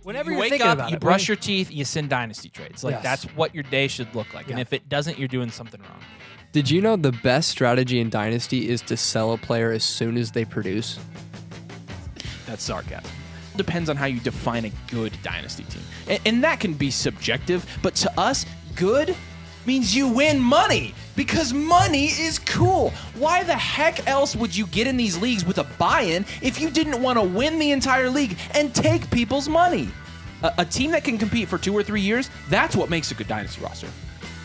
Whenever you you're wake thinking up, about you it, brush your teeth, you send Dynasty trades. Like, Yes. that's what your day should look like. Yeah. And if it doesn't, you're doing something wrong. Did you know the best strategy in Dynasty is to sell a player as soon as they produce? That's sarcasm. Depends on how you define a good Dynasty team. And that can be subjective, but to us, good means you win money because money is cool. Why the heck else would you get in these leagues with a buy-in if you didn't want to win the entire league and take people's money? A team that can compete for 2 or 3 years, that's what makes a good Dynasty roster.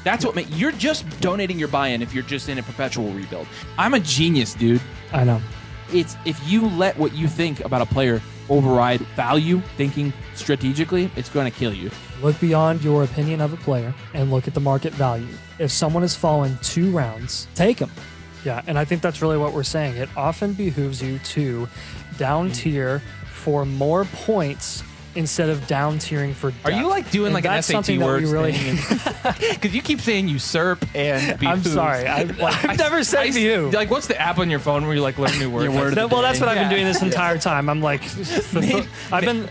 That's what you're just donating your buy-in if you're just in a perpetual rebuild. I'm a genius, dude. I know. It's if you let what you think about a player override value, thinking strategically, it's going to kill you. Look beyond your opinion of a player and look at the market value. If someone has fallen 2 rounds, take them. Yeah, and I think that's really what we're saying. It often behooves you to down tier for more points instead of down tiering for depth. Are you like doing And like an that's SAT something that we words really thing? Because you keep saying usurp and behooves. I'm sorry. I've never said behoove. Like, what's the app on your phone where you like learn new words? Well, that's what I've been doing Yeah. this entire time. I'm like, I've been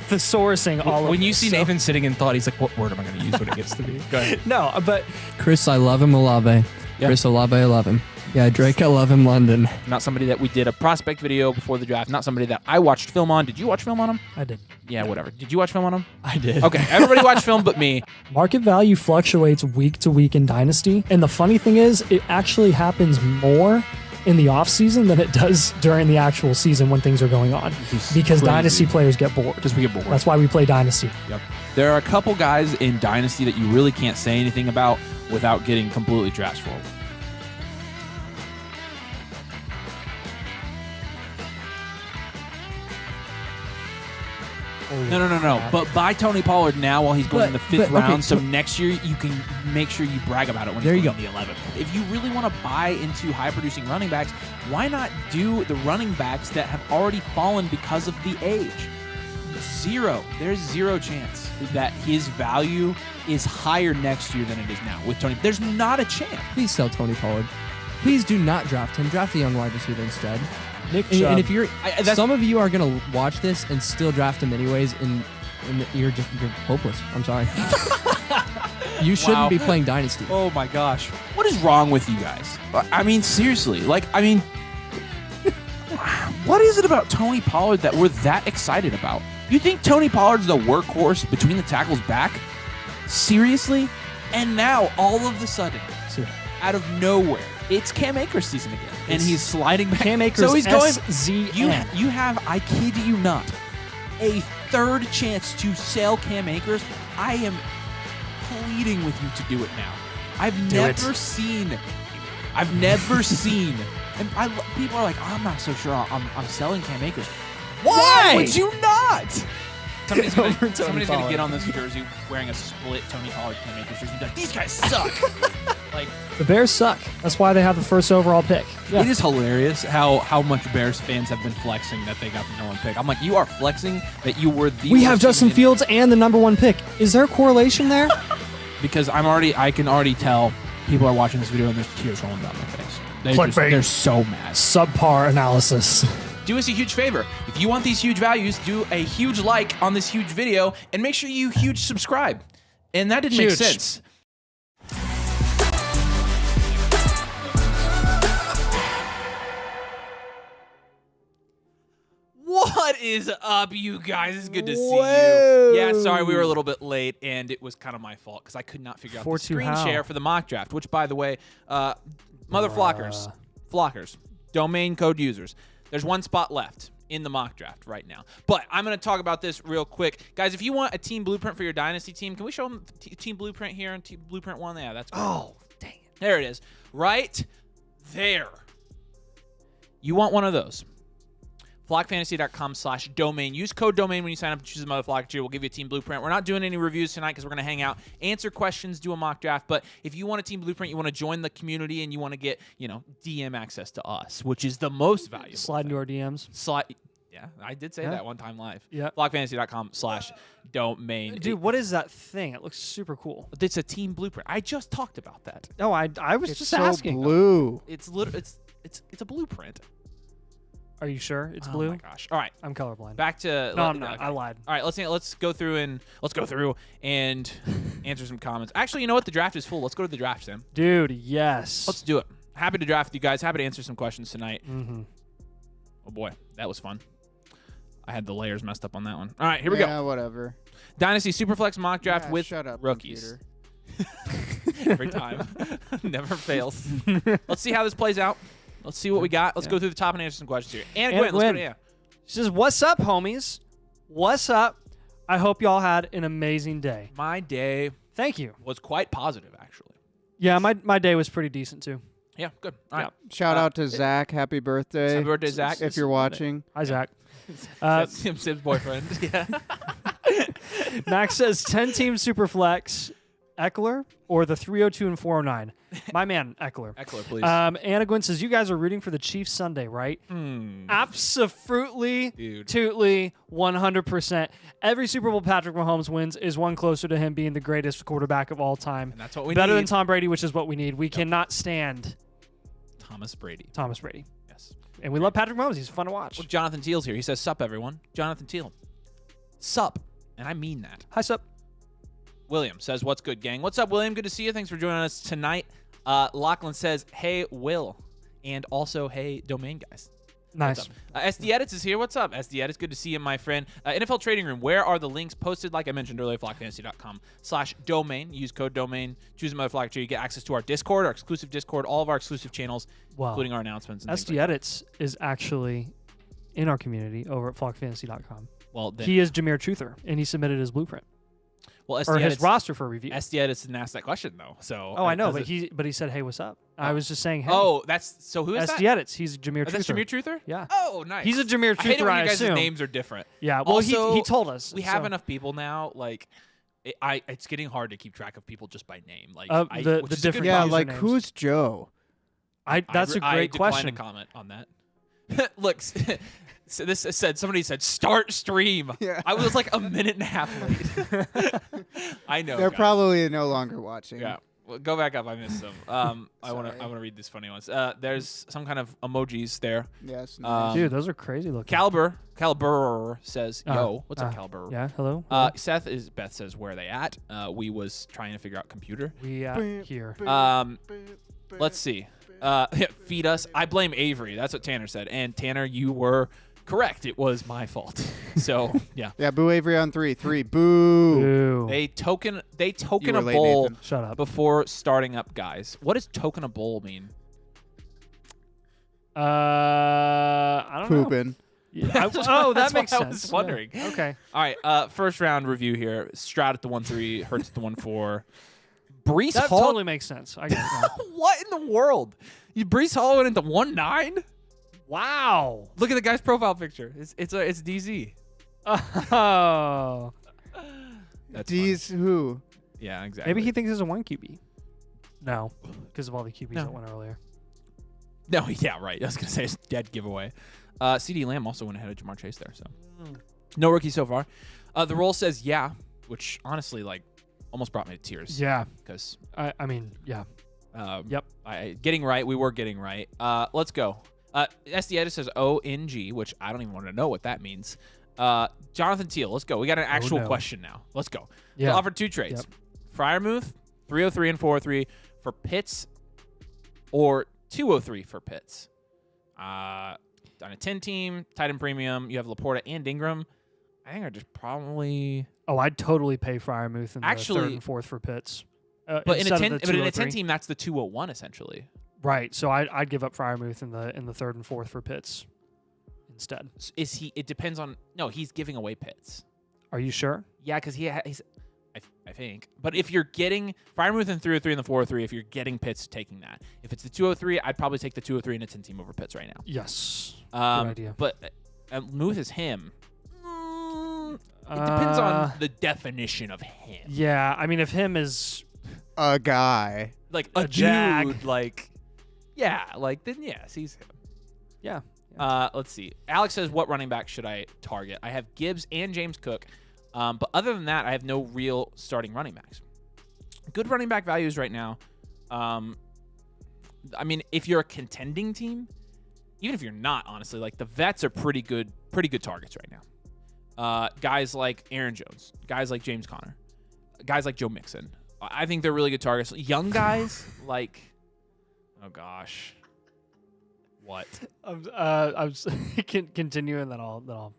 thesaurussing all of When you this, see so- Nathan sitting in thought, he's like, what word am I going to use when it gets to me? Go ahead. No, but Chris, I love him, Olave. Yeah. Chris Olave, I love him. Yeah, Drake, I love him, London. Not somebody that we did a prospect video before the draft. Not somebody that I watched film on. Did you watch film on him? I did. Yeah, whatever. Did you watch film on him? I did. Okay, everybody watched film but me. Market value fluctuates week to week in Dynasty. And the funny thing is, it actually happens more in the offseason than it does during the actual season when things are going on. Because crazy. Dynasty players get bored. Because we get bored. That's why we play Dynasty. Yep. There are a couple guys in Dynasty that you really can't say anything about without getting completely trash rolled. No. But buy Tony Pollard now while he's going in the 5th round, so next year you can make sure you brag about it when he's going in the 11th. If you really want to buy into high-producing running backs, why not do the running backs that have already fallen because of the age? There's zero chance that his value is higher next year than it is now with Tony. There's not a chance. Please sell Tony Pollard. Please do not draft him. Draft a young wide receiver instead. Nick And Chubb. if you're, some of you are gonna watch this and still draft him anyways, and you're hopeless. I'm sorry. You shouldn't be playing Dynasty. Oh my gosh. What is wrong with you guys? I mean, seriously. What is it about Tony Pollard that we're that excited about? You think Tony Pollard's the workhorse between the tackles back? Seriously? And now, all of a sudden, out of nowhere, it's Cam Akers season again. And he's sliding back. Cam Akers, so he's going. SZN. You have, I kid you not, a 3rd chance to sell Cam Akers. I am pleading with you to do it now. I've never seen. And people are like, I'm not so sure I'm selling Cam Akers. Why would you not? Somebody's gonna get on this jersey wearing a split Tony Pollard Cam Akers jersey and be like, these guys suck. Like, The Bears suck. That's why they have the 1st overall pick. Yeah. it is hilarious how much Bears fans have been flexing that they got the #1 pick. I'm like, you are flexing that you were the We have worst Justin team in- Fields and the #1 pick. Is there a correlation there? because I can already tell people are watching this video and there's tears rolling down their face. Clickbait. They're so mad. Subpar analysis. Do us a huge favor. If you want these huge values, do a huge like on this huge video and make sure you huge subscribe. And that didn't make Huge. sense. What is up, you guys? It's good to see you. Yeah, sorry, we were a little bit late, and it was kind of my fault because I could not figure out the 4-2 screen how? share for the mock draft, which, by the way, mother flockers, domain code users, there's 1 spot left in the mock draft right now. But I'm going to talk about this real quick. Guys, if you want a team blueprint for your Dynasty team, can we show them team blueprint here and team blueprint 1? Yeah, that's great. Oh, dang it. There it is. Right there. You want one of those. Flockfantasy.com/domain. Use code domain when you sign up to choose a Mother Flock tier. We'll give you a team blueprint. We're not doing any reviews tonight because we're going to hang out, answer questions, do a mock draft. But if you want a team blueprint, you want to join the community, and you want to get, DM access to us, which is the most valuable. Slide into our DMs. Yeah, I did say that one time live. Yeah. Flockfantasy.com/domain. Dude, what is that thing? It looks super cool. It's a team blueprint. I just talked about that. No, I was just so asking. blue. It's a blueprint. Are you sure it's Oh blue? my gosh. All right. I'm colorblind. Back to No, I'm not. I lied. All right, let's go through and answer some comments. Actually, you know what? The draft is full. Let's go to the draft, Sam. Dude, yes. Let's do it. Happy to draft with you guys. Happy to answer some questions tonight. Mm-hmm. Oh boy, that was fun. I had the layers messed up on that one. All right, here we go. Yeah, whatever. Dynasty Superflex mock draft Yeah, with shut up, rookies. computer. Every time. Never fails. Let's see how this plays out. Let's see what we got. Let's go through the top and answer some questions here. And Gwen, let's go to She says, "What's up, homies? What's up? I hope y'all had an amazing day. My day Thank you. was quite positive, actually. Yeah, my day was pretty decent too. Yeah, good. All right. Shout out to Zach. Happy birthday. Happy birthday, Zach. If you're watching. Hi, Zach. That's Sim's boyfriend. Yeah. Max says 10-team Superflex, Eckler, or the 302 and 409. My man, Eckler. Eckler, please. Anna Gwen says, you guys are rooting for the Chiefs Sunday, right? Absolutely, Dude. tootly, 100%. Every Super Bowl Patrick Mahomes wins is one closer to him being the greatest quarterback of all time. And that's what we Better need. than Tom Brady, which is what we need. We cannot stand Thomas Brady. Thomas Brady. Yes. And we love Patrick Mahomes. He's fun to watch. Well, Jonathan Teal's here. He says, sup, everyone. Jonathan Teal. Sup. And I mean that. Hi, sup. William says, what's good, gang? What's up, William? Good to see you. Thanks for joining us tonight. Lachlan says, hey, Will. And also, hey, Domain guys. Nice. SD Edits is here. What's up, SD Edits? Good to see you, my friend. NFL Trading Room. Where are the links posted? Like I mentioned earlier, flockfantasy.com/domain. Use code domain. Choose another flock tree. You get access to our Discord, our exclusive Discord, all of our exclusive channels, Wow. including our announcements. And SD things like Edits is actually in our community over at flockfantasy.com. Well, then, He is Jameer Truther, and he submitted his blueprint well, SD or his Edits, roster for review. SD Edits didn't ask that question though. So Oh, I know, does but it- he said, "Hey, what's up?" I was just saying, "Hey." Oh, that's so. Who is SD that? Edits. He's Jameer Is Truther. that Jameer Truther? Yeah. Oh, nice. He's a Jameer I hate it Truther, when I you guys' assume. names are different. Yeah. Well, Also, he told us. We have so. enough people now. Like, it's getting hard to keep track of people just by name. Like, The which is a good different Yeah, problem. like usernames. who's Joe? That's a great decline question. to comment on that. Look, so this said somebody said start stream. Yeah. I was like a minute and a half late. I know. They're guys. probably no longer watching. Yeah. Well, go back up. I missed them. I want to read these funny ones. There's some kind of emojis there. Yes. Dude, those are crazy looking. Caliber says, "Yo, what's up, Caliber?" Yeah. Hello. Beth says, "Where are they at?" We was trying to figure out computer. We here. Let's see. Feed us. I blame Avery. That's what Tanner said. And Tanner, you were correct. It was my fault. So yeah. Yeah, boo Avery on 3. 3. Boo. Ooh. They token You were a late, bowl Nathan. Shut up. before starting up, guys. What does token a bowl mean? I don't know. Pooping. Yeah, oh, that That's makes what sense. I was wondering. Yeah. Okay. All right. First round review here. Stroud at the 1-3. Hurts at the 1-4. Brees That Hall. totally makes sense. I get it now. What in the world? Brees Hall went into 1-9. Wow. Look at the guy's profile picture. It's DZ. Oh. That's D's who? funny. Yeah, exactly. Maybe he thinks it's a 1 QB. No, because of all the QBs No. that went earlier. No, yeah, right. I was gonna say it's dead giveaway. CD Lamb also went ahead of Jamar Chase there, so no rookie so far. The roll says yeah, which honestly like almost brought me to tears. Yeah. Because I mean, yeah. Yep. getting right, we were getting right. Let's go. SD Edit says ONG, which I don't even want to know what that means. Jonathan Teal, let's go. We got an actual no. question now. Let's go. Yeah. So offered 2 trades. Fryermuth, 303 and 403 for Pitts, or 203 for Pitts. On a 10-team, tight end premium, you have Laporta and Ingram. I think I just probably... Oh, I'd totally pay Fryermuth in the Actually- third and fourth for Pitts. But in a instead of 10, the but in a 203. 10 team, that's the 201 essentially. Right. So I'd give up Fryermuth in the third and fourth for Pitts instead. Is he? It depends on. No, he's giving away Pitts. Are you sure? Yeah, because he's. I think. But if you're getting Fryermuth in 303 and the 403, if you're getting Pitts, taking that. If it's the 203, I'd probably take the 203 and a 10 team over Pitts right now. Yes. Good Um, idea. But Muth is him. It depends on the definition of him. Yeah. I mean, if him is A guy. Like A a jag. dude, like yeah, like then yes, he's him. yeah. Let's see. Alex says, what running back should I target? I have Gibbs and James Cook. But other than that, I have no real starting running backs. Good running back values right now. I mean, if you're a contending team, even if you're not, honestly, like the vets are pretty good targets right now. Guys like Aaron Jones, guys like James Conner, guys like Joe Mixon. I think they're really good targets. Young guys like, oh gosh, what? I'm continuing that all.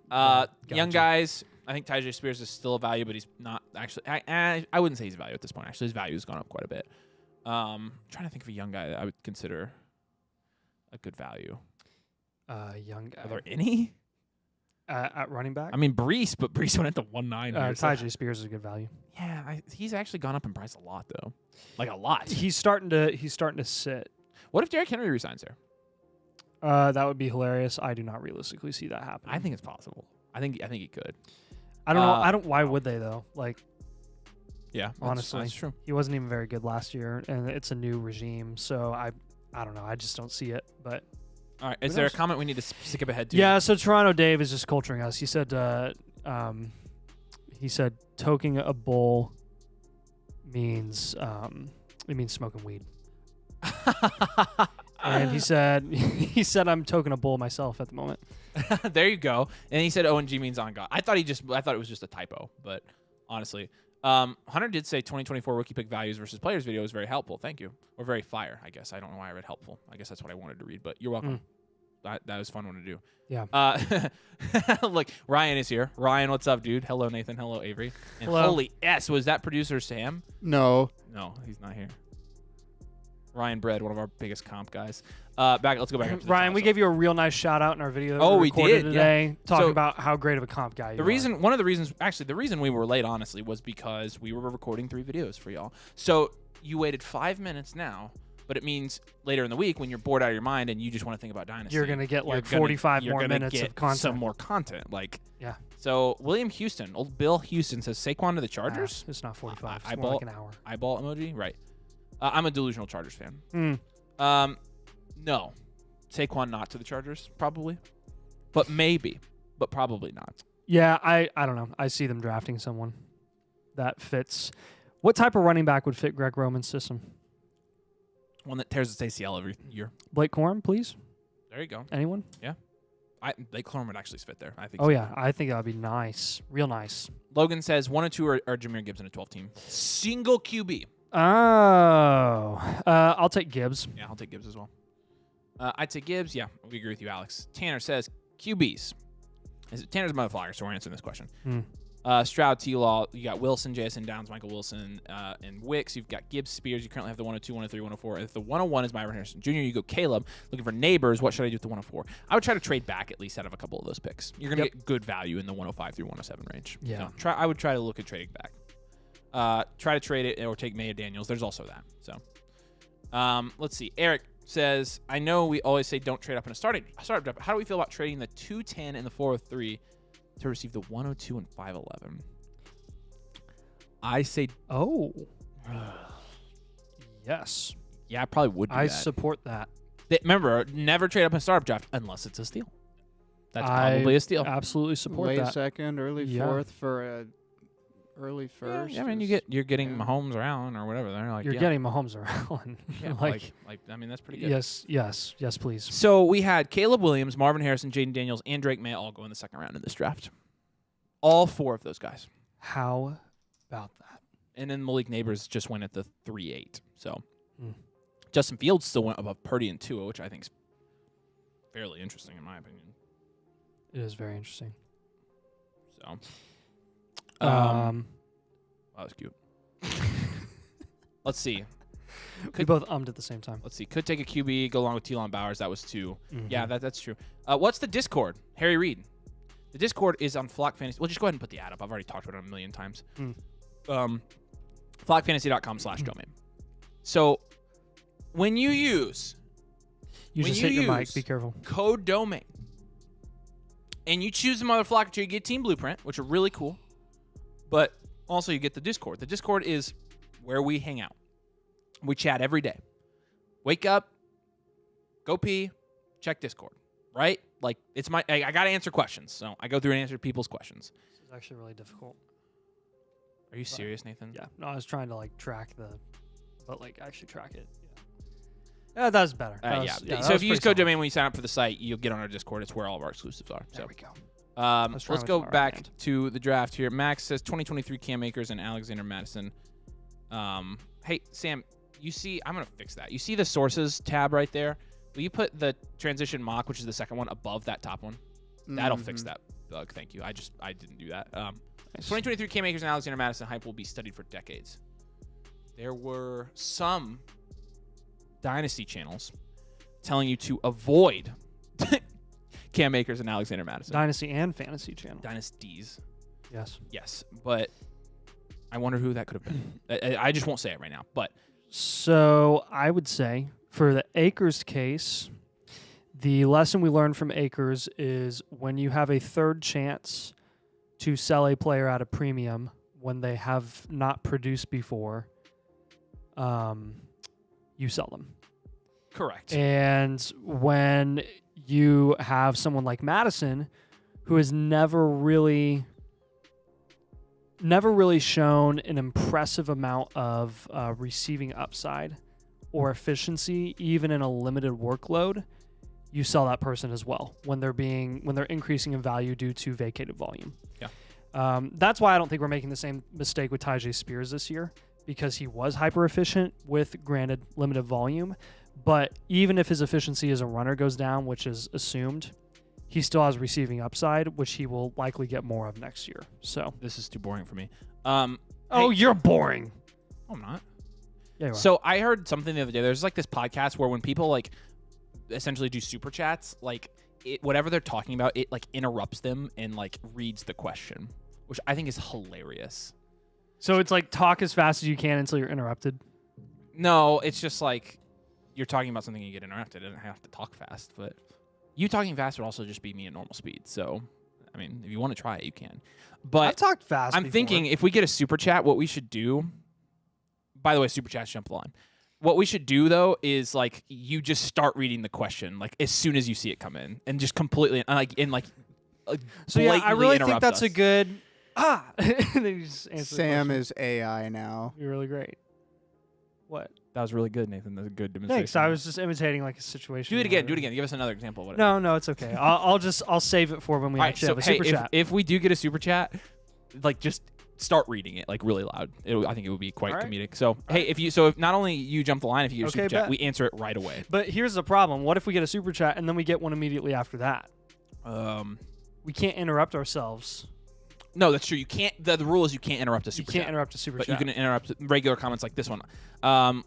Young guys. I think Tyjae Spears is still a value, but he's not actually. I wouldn't say he's a value at this point. Actually, his value has gone up quite a bit. Trying to think of a young guy that I would consider a good value. Young guy. Are there any? At running back? I mean, Brees, but Brees went at the 1.9. Tyjae Spears is a good value. Yeah, he's actually gone up in price a lot, though. Like a lot. He's starting to sit. What if Derrick Henry resigns there? That would be hilarious. I do not realistically see that happening. I think it's possible. I think he could. I don't know. Why would they though? Like, yeah, honestly, that's true. He wasn't even very good last year, and it's a new regime. So I don't know. I just don't see it. But all right, is there a comment we need to skip ahead to? Yeah. So Toronto Dave is just culturing us. He said, toking a bull means it means smoking weed. And he said I'm toking a bull myself at the moment. There you go. And he said ONG means on God. I thought it was just a typo, but honestly, Hunter did say 2024 rookie pick values versus players video is very helpful. Thank you. Or very fire, I guess. I don't know why I read helpful. I guess that's what I wanted to read, but you're welcome. That was a fun one to do. Yeah. Look, Ryan is here. Ryan, what's up, dude? Hello, Nathan. Hello, Avery. And Hello. Holy S, was that producer Sam? No. No, he's not here. Ryan Bread, one of our biggest comp guys. Let's go back up to the Ryan, top. we gave you a real nice shout out in our video. Oh, we we recorded did, today, talking So, about how great of a comp guy you are. One of the reason we were late, honestly, was because we were recording 3 videos for y'all. So you waited 5 minutes now, but it means later in the week when you're bored out of your mind and you just want to think about Dynasty, You're gonna get like you're 45 you're more gonna minutes get of content. some more content. Like, Yeah. So William Houston, old Bill Houston says Saquon to the Chargers. It's not 45. It's Eyeball- more like an hour. Eyeball emoji, right? I'm a delusional Chargers fan. No, Saquon not to the Chargers, probably, but maybe, but probably not. Yeah, I don't know. I see them drafting someone that fits. What type of running back would fit Greg Roman's system? One that tears its ACL every year. Blake Corum, please. There you go. Anyone? Blake Corum would actually fit there. I think. Oh so. yeah, I think that would be nice, real nice. Logan says 1 and 2 are Jameer Gibbs in a 12 team. Single QB. Oh, I'll take Gibbs. Yeah, I'll take Gibbs as well. I'd say Gibbs. Yeah, we agree with you, Alex. Tanner says QBs. Tanner's a motherfucker, so we're answering this question. Stroud, T-Law, you got Wilson, Jason Downs, Michael Wilson, and Wicks. You've got Gibbs, Spears. You currently have the 102, 103, 104. If the 101 is Myron Harrison Jr., you go Caleb. Looking for neighbors, what should I do with the 104? I would try to trade back at least out of a couple of those picks. You're going to get good value in the 105 through 107 range. Yeah. So I would try to look at trading back. Try to trade it or take Maya Daniels. There's also that. So let's see. Eric says, I know we always say don't trade up in a startup draft, but how do we feel about trading the 210 and the 403 to receive the 102 and 511? I say, yes. Yeah, I probably would do I that. support that. Remember, never trade up in a startup draft unless it's a steal. That's probably a steal. Absolutely support Late that. second, early fourth for a early first. Yeah, I mean, you're getting Mahomes around or whatever. They're like, You're getting Mahomes around. yeah, like I mean, that's pretty good. Yes, please. So we had Caleb Williams, Marvin Harrison, Jaden Daniels, and Drake May all go in the second round in this draft. All 4 of those guys. How about that? And then Malik Neighbors just went at the 3-8. So Justin Fields still went above Purdy and Tua, which I think is fairly interesting in my opinion. It is very interesting. So, wow, that was cute. Let's see. We both at the same time. Let's see. Could take a QB, go along with Telon Bowers. That was 2. Mm-hmm. Yeah, that's true. What's the Discord? Harry Reid. The Discord is on Flock Fantasy. Well, just go ahead and put the ad up. I've already talked about it a million times. Flockfantasy.com/domain. So when you use You when just you hit your mic. use Be careful. code domain and you choose the Mother Flock you get Team Blueprint, which are really cool, but also you get the Discord. The Discord is where we hang out. We chat every day. Wake up, go pee, check Discord, right? Like, it's I got to answer questions, so I go through and answer people's questions. This is actually really difficult. Are you serious, Nathan? Yeah. No, I was trying to like track but like actually track it. That was better. That Yeah. was- that So was if you use pretty code solid. domain when you sign up for the site, you'll get on our Discord. It's where all of our exclusives are. There So we go. let's trying go with my right back hand. to the draft here. Max says 2023 Cam Akers and Alexander Madison. Hey, Sam, you see, I'm going to fix that. You see the sources tab right there? Will you put the transition mock, which is the second one, above that top one? That'll fix that bug. Thank you. I didn't do that. 2023 Cam Akers and Alexander Madison hype will be studied for decades. There were some Dynasty channels telling you to avoid Cam Akers and Alexander Madison. Dynasty and Fantasy Channel. Dynasties. Yes. Yes, but I wonder who that could have been. I just won't say it right now, but So I would say for the Akers case, the lesson we learned from Akers is when you have a third chance to sell a player at a premium when they have not produced before, you sell them. correct. And when you have someone like Madison, who has never really shown an impressive amount of receiving upside or efficiency, even in a limited workload, you sell that person as well when they're increasing in value due to vacated volume. Yeah. That's why I don't think we're making the same mistake with Tyjae Spears this year, because he was hyper efficient with, granted, limited volume. But even if his efficiency as a runner goes down, which is assumed, he still has receiving upside, which he will likely get more of next year. So, This is too boring for me. you're boring. No, I'm not. Yeah, you are. So I heard something the other day. There's like this podcast where when people like essentially do super chats, like whatever they're talking about, it like interrupts them and like reads the question, which I think is hilarious. So it's like talk as fast as you can until you're interrupted. No, it's just like you're talking about something and you get interrupted. I don't have to talk fast, but you talking fast would also just be me at normal speed. So, I mean, if you want to try it, you can. I've But talked fast. I'm before. thinking if we get a super chat, what we should do. By the way, super chats jump the line. What we should do though is like you just start reading the question like as soon as you see it come in, and just completely So yeah, I really think interrupt that's a us. good and then you just answer the Sam question. is AI now. You're really great. What? That was really good, Nathan. That's a good demonstration. Thanks. I was just imitating like a situation. Do it again. where- Do it again. Give us another example. Of whatever. No, it's okay. I'll save it for when we All right, actually so have a hey, super chat. if we do get a super chat, like just start reading it like really loud. I think it would be quite All right. comedic. So hey, if not only you jump the line, if you get a Okay, super chat, bet. we answer it right away. But here's the problem. What if we get a super chat and then we get one immediately after that? We can't interrupt ourselves. No, that's true. You can't. The rule is you can't interrupt a You super can't chat. interrupt a super But chat. you can interrupt regular comments like this one.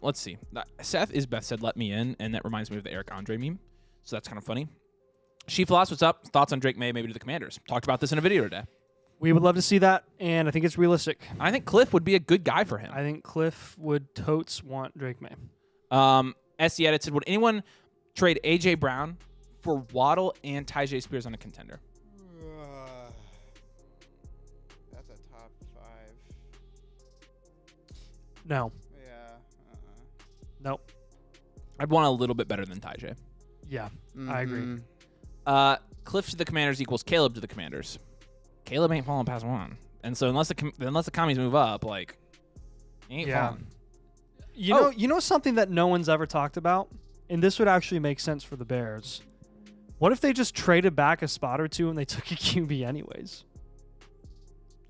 Let's see. Seth Isbeth said, "Let me in," and that reminds me of the Eric Andre meme. So that's kind of funny. She Floss, what's up? Thoughts on Drake May maybe to the Commanders? Talked about this in a video today. We would love to see that, and I think it's realistic. I think Cliff would be a good guy for him. I think Cliff would totes want Drake May. SC Edit said, "Would anyone trade AJ Brown for Waddle and Tyjae Spears on a contender?" That's a top 5. No. Yeah. Nope. I'd want a little bit better than Tyjae. Yeah, I agree. Mhm. Cliff to the Commanders equals Caleb to the Commanders. Caleb ain't falling past 1, and so unless the commies move up, like, he ain't Yeah. falling. You know something that no one's ever talked about, and this would actually make sense for the Bears. What if they just traded back a spot or two and they took a QB anyways?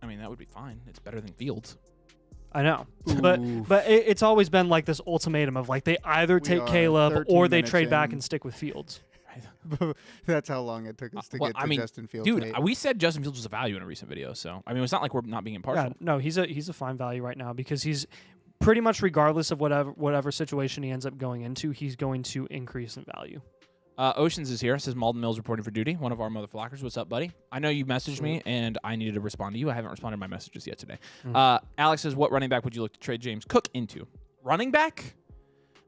I mean, that would be fine. It's better than Fields. I know, but it's always been like this ultimatum of like they either take are Caleb 13 or they minutes trade back in. and stick with Fields. That's how long it took us to Well, get to I mean, Justin Fields. Dude, hate. we said Justin Fields was a value in a recent video, so I mean, it's not like we're not being impartial. Yeah, no, he's a fine value right now because he's pretty much regardless of whatever situation he ends up going into, he's going to increase in value. Oceans is here. Says Malden Mills reporting for duty. One of our motherflockers. What's up, buddy? I know you messaged me, and I needed to respond to you. I haven't responded to my messages yet today. Alex says, what running back would you look to trade James Cook into? Running back?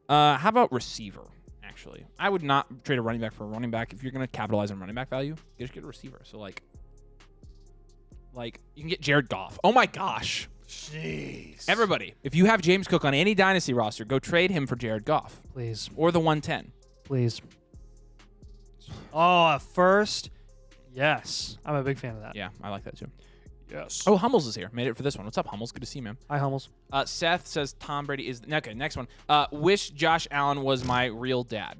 How about receiver, actually? I would not trade a running back for a running back. If you're going to capitalize on running back value, you just get a receiver. So, like you can get Jared Goff. Oh, my gosh. Jeez. Everybody, if you have James Cook on any Dynasty roster, go trade him for Jared Goff. Please. Or the 110. Please. Oh, at first, yes. I'm a big fan of that. Yeah, I like that too. Yes. Oh, Hummels is here. Made it for this one. What's up, Hummels? Good to see you, man. Hi, Hummels. Seth says Tom Brady is... Okay, next one. Wish Josh Allen was my real dad.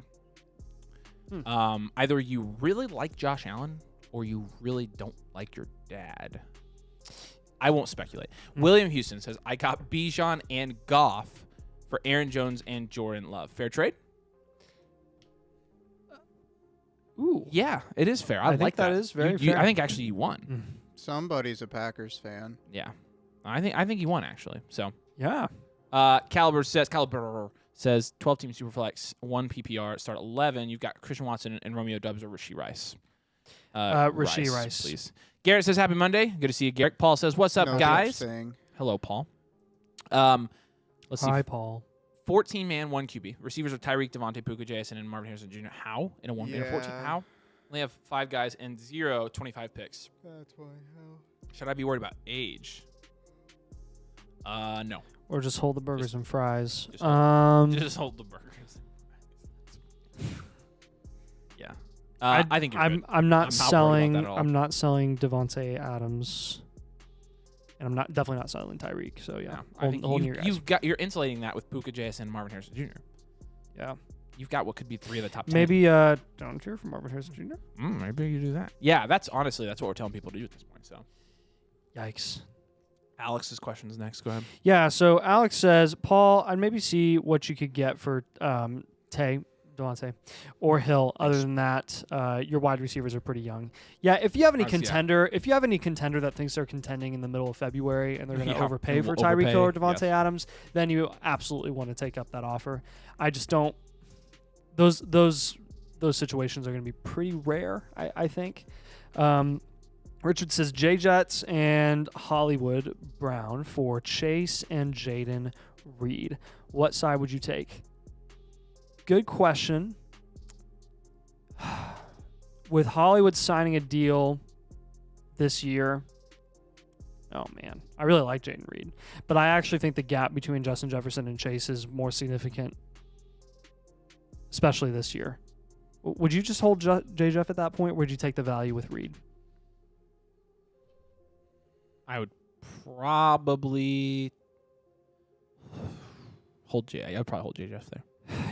Either you really like Josh Allen or you really don't like your dad. I won't speculate. William Houston says, I got Bijan and Goff for Aaron Jones and Jordan Love. Fair trade? Ooh. Yeah, it is fair. I think like that is very You- fair. I think actually you won. Somebody's a Packers fan. Yeah. I think you won, actually. So, Yeah. Caliber says 12-team Superflex, 1 PPR, start 11. You've got Christian Watson and Romeo Dubs or Rashee Rice. Rashee Rice. Please. Garrett says, happy Monday. Good to see you, Garrett. Paul says, what's up, No guys? such thing. Hello, Paul. Let's see. Hi, Paul. 14-man, 1 QB. Receivers are Tyreek, Devontae, Puka, Jason, and Marvin Harrison Jr. How? In a 14? Yeah. How? Only have 5 guys and 0 25 picks. That's why. Should I be worried about age? No. Or just hold the burgers and fries. just Just hold the burgers. Yeah. I think you're good. I'm not I'm not worried about selling. that at all. I'm not selling Devontae Adams, and I'm definitely not selling Tyreek. So yeah, No, I think holding your guys. you're insulating that with Puka, Jason, and Marvin Harrison Jr. Yeah, You've got what could be 3 of the top 10. maybe don't cheer for Marvin Harrison Jr. Maybe you do that. Yeah, that's what we're telling people to do at this point. So, Yikes. Alex's questions next. Go ahead. Yeah. So Alex says, Paul, I'd maybe see what you could get for Devontae, or Hill. Other than that, your wide receivers are pretty young. Yeah. If you have any contender, that thinks they're contending in the middle of February and they're going to overpay for Tyreek Hill or Devontae Adams, then you absolutely want to take up that offer. I just don't. Those situations are going to be pretty rare. I think. Richard says J-Jets and Hollywood Brown for Chase and Jaden Reed. What side would you take? Good question. With Hollywood signing a deal this year, oh man, I really like Jaden Reed, but I actually think the gap between Justin Jefferson and Chase is more significant, especially this year. Would you just hold J-Jeff at that point, or would you take the value with Reed? I would probably hold J. I would probably hold J. Jeff there.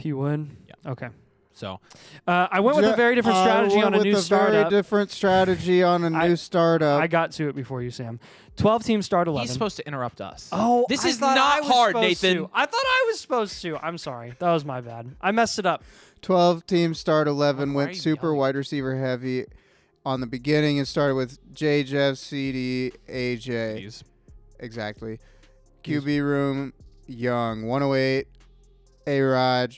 You would? Yeah. Okay. So I went with a very different strategy on a new startup. Very different strategy on a new startup. I got to it before you, Sam. 12-team start 11. he's supposed to interrupt us. Oh, this I is thought I not was hard, supposed Nathan. to. I thought I was supposed to. I'm sorry. That was my bad. I messed it up. 12-team start 11 Why are went you super yelling? wide receiver heavy on the beginning and started with J. Jeff, CD, AJ. Please. Exactly. QB room, Young, 108, A-Rod,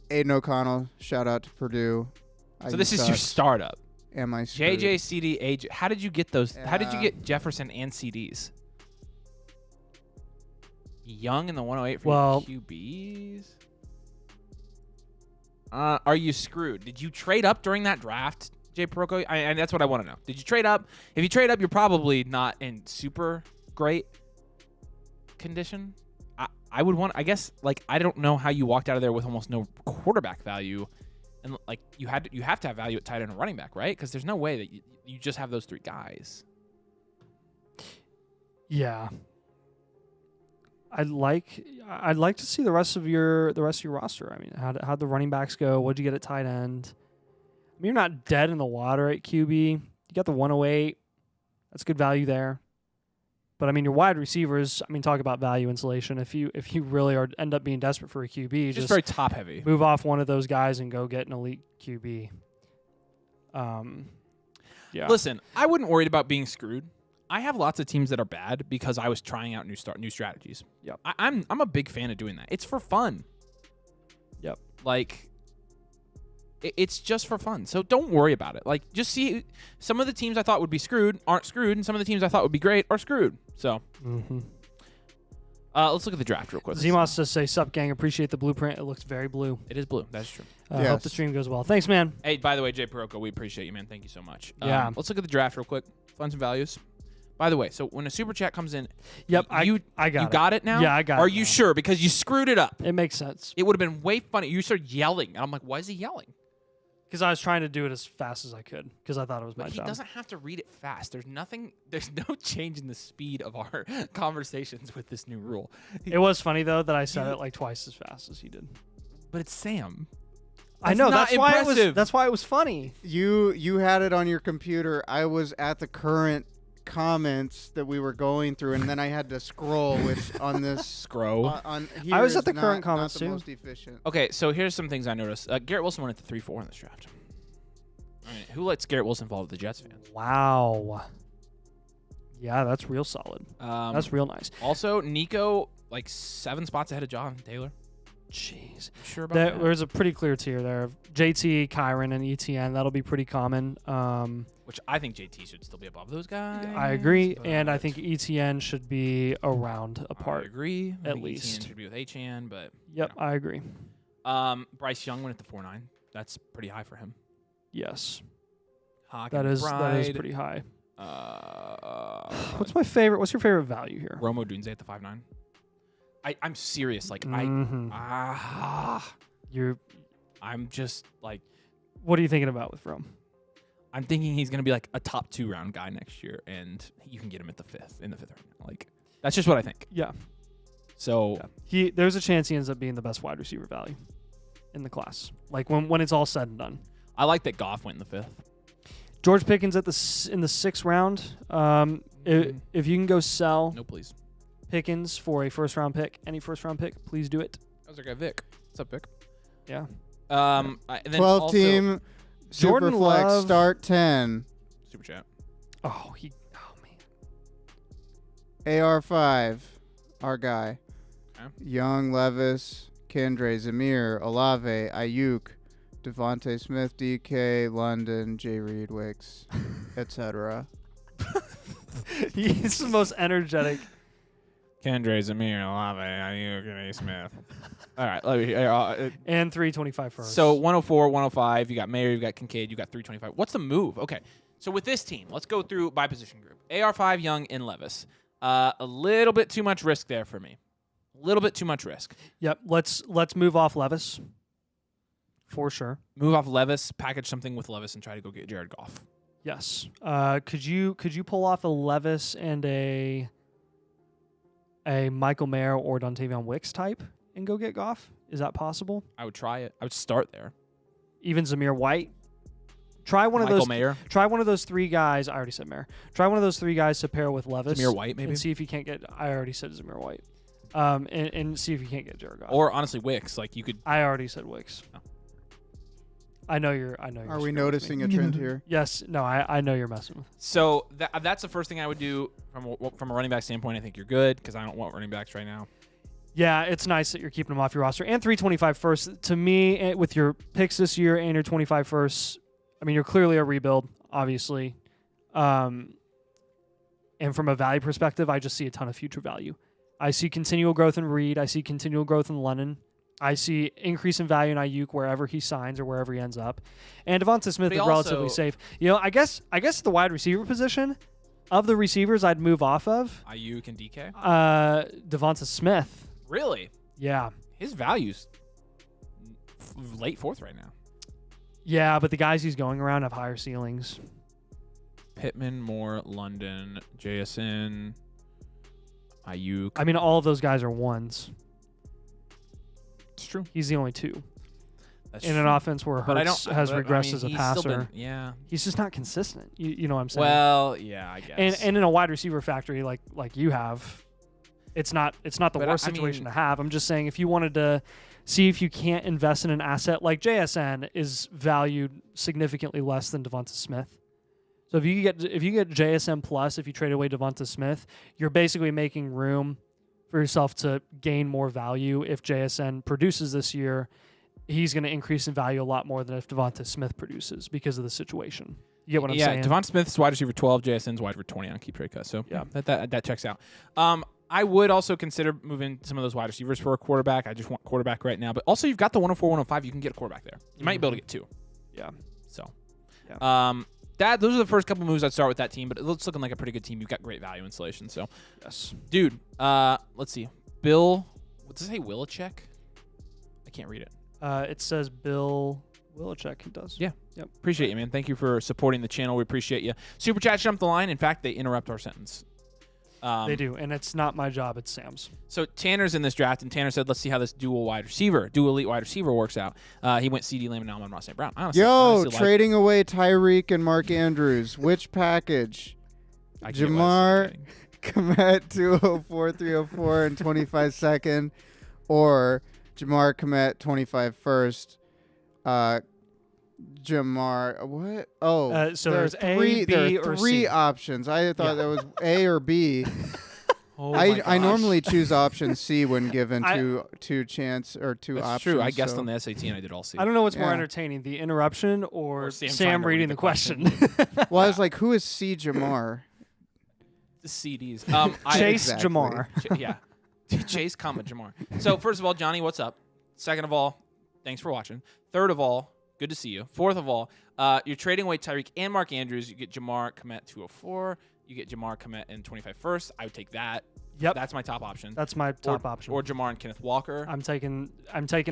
Aiden O'Connell. Shout out to Purdue. So this is your startup. Am I screwed? JJ, CD, AJ. How did you get those? How did you Yeah. get Jefferson and CDs? Young in the 108 for Well- QBs. Are you screwed? Did you trade up during that draft, Jay Perocco? And that's what I want to know. Did you trade up? If you trade up, you're probably not in super great condition. I would want. I guess I don't know how you walked out of there with almost no quarterback value, and you have to have value at tight end and running back, right? Because there's no way that you just have those 3 guys. Yeah. I'd like to see the rest of your roster. I mean, how'd the running backs go? What'd you get at tight end? I mean, you're not dead in the water at QB. You got the 108. That's good value there. But I mean, your wide receivers. I mean, talk about value insulation. If you really end up being desperate for a QB, Just very top heavy. move off one of those guys and go get an elite QB. Yeah. Listen, I wouldn't worry about being screwed. I have lots of teams that are bad because I was trying out new strategies. Yep. I'm a big fan of doing that. It's for fun. Yep. It's just for fun. So don't worry about it. Just see some of the teams I thought would be screwed aren't screwed, and some of the teams I thought would be great are screwed. So let's look at the draft real quick. Zemos says, "Say sup, gang. Appreciate the blueprint. It looks very blue. It is blue. That's true. Yes. Hope the stream goes well. Thanks, man. Hey, by the way, Jay Perocco, we appreciate you, man. Thank you so much. Yeah. Let's look at the draft real quick. Funds and values. By the way, so when a super chat comes in, Yep, I I got you it. got it now. Yeah, I got Are it you now. sure? Because you screwed it up. It makes sense It would have been way funny. You started yelling, and I'm like, why is he yelling? Because I was trying to do it as fast as I could because I thought it was my But he job. doesn't have to read it fast. There's no change in the speed of our conversations with this new rule. It was funny though that I said it like twice as fast as he did. But it's Sam. I know not that's why it was. impressive. That's why it was funny. You had it on your computer. I was at the current comments that we were going through, and then I had to scroll, which on this Scroll. on I was here at the is current not comments, the too. most efficient. Okay, so here's some things I noticed. Garrett Wilson went at the 3-4 in this draft. All right, who lets Garrett Wilson fall with the Jets fans? Wow. Yeah, that's real solid. That's real nice. Also, Nico, like 7 spots ahead of John Taylor. Jeez. Sure about that? There's a pretty clear tier there of JT, Kyron, and ETN. That'll be pretty common. Which I think JT should still be above those guys. I agree, and I but think ETN should be around apart. I agree. I at think least. ETN should be with Achan, but Yep, you know. I agree. Bryce Young went at the 4-9. That's pretty high for him. Yes, Hawk that and is Bride. pretty high. What's What's your favorite value here? Romo Dunze at the 5-9? I'm serious. Like Mhm. I'm just like What are you thinking about with Rome? I'm thinking he's gonna be like a top 2 round guy next year, and you can get him at the 5th round. Like that's just what I think. Yeah, So there's a chance he ends up being the best wide receiver value in the class. Like when it's all said and done. I like that Goff went in the 5th. George Pickens in the 6th round. If you can go sell No, please. Pickens for a first round pick, any first round pick, please do it. How's our guy Vic? What's up, Vic? Yeah. And then 12 also, team Jordan Superflex Love. start 10. super chat. Oh man. AR5, our guy. Okay. Young, Levis, Kendre, Zamir, Olave, Ayuk, Devontae Smith, DK, London, J. Reed, Wicks, etc. He's the most energetic. Kendre, Zamir, Olave, Ayuk, and A. Smith. All right. And 325 first. So 104, 105. You got Mayer, you got Kincaid, you got 325. What's the move? Okay. So with this team, let's go through by position group. AR5, Young, and Levis. A little bit too much risk there for me. A little bit too much risk. Yep. Let's move off Levis. For sure. Move off Levis, package something with Levis, and try to go get Jared Goff. Yes. Could you pull off a Levis and a Michael Mayer or Dontavion Wicks type and go get Goff? Is that possible? I would try it. I would start there. Even Zamir White. Try one Michael of those. Mayer. Try one of those 3 guys. I already said Mayer. Try one of those 3 guys to pair with Levis. Zamir White, maybe. And see if you can't get. I already said Zamir White. And see if you can't get Jared Goff. Or honestly, Wicks. Like you could. I already said Wicks. Oh. I know you're. Are we screwing with noticing me. a trend here? Yes. No. I know you're messing with. So that's the first thing I would do from a running back standpoint. I think you're good because I don't want running backs right now. Yeah, it's nice that you're keeping them off your roster. And 325 first. To me, with your picks this year and your 25 first, I mean, you're clearly a rebuild, obviously. And from a value perspective, I just see a ton of future value. I see continual growth in Reed. I see continual growth in Lennon. I see increase in value in Ayuk wherever he signs or wherever he ends up. And Devonta Smith But is he relatively also- safe. You know, I guess the wide receiver position of the receivers I'd move off of, Ayuk and DK. Devonta Smith. Really? Yeah. His value's late 4th right now. Yeah, but the guys he's going around have higher ceilings. Pittman, Moore, London, JSN, Ayuk. I mean, all of those guys are ones. It's true. He's the only 2. That's In true. an offense where But I Hurts don't has but, I regressed mean, as a he's still passer. been- yeah. He's just not consistent. You know what I'm saying? Well, yeah, I guess. and in a wide receiver factory like you have, it's not the But worst I situation mean- to have. I'm just saying if you wanted to see if you can't invest in an asset like JSN is valued significantly less than Devonta Smith. So if you get JSN plus, if you trade away Devonta Smith, you're basically making room for yourself to gain more value. If JSN produces this year, he's going to increase in value a lot more than if Devonta Smith produces because of the situation. You get what I'm saying? Yeah, Devon Smith's wide receiver 12, JSN's wide receiver 20 on keep trade cut. So Yeah. that checks out. I would also consider moving some of those wide receivers for a quarterback. I just want quarterback right now. But also you've got the 104, 105. You can get a quarterback there. You might be able to get 2. Yeah. So Yeah. those are the first couple moves I'd start with that team. But it looks looking like a pretty good team. You've got great value installation. So Yes. dude, let's see. Bill, what does it say? Willichek? I can't read it. It says Bill Willicek does. Yeah. Yep. Appreciate you, man. Thank you for supporting the channel. We appreciate you. Super Chat jumped the line. In fact, they interrupt our sentence. They do, and it's not my job. It's Sam's. So Tanner's in this draft, and Tanner said, let's see how this dual elite wide receiver works out. He went CD Lamb and Amon-Ra St. Brown. Yo, trading away Tyreek and Mark Andrews. Which package? Jamar Komet 204, 304, and 25 second, or Jamar Komet 25 first. Jamar, what? Oh, so there's A, B, or three C. options. I thought that was A or B. Oh I normally choose option C when given two That's options. true. I guessed so. on the SAT and I did all C. I don't know what's more Yeah. entertaining, the interruption or Sam trying Sam to reading read the the question. Well, I was like, who is C Jamar? The CDs. Chase Exactly. Jamar. Yeah. Chase, Jamar. So first of all, Johnny, what's up? Second of all, thanks for watching. Third of all, good to see you. Fourth of all, you're trading away Tyreek and Mark Andrews. You get Jamar Komet 204. You get Jamar Komet in 25 first. I would take that. Yep. That's my top option. That's my top option. Or Jamar and Kenneth Walker. I'm taking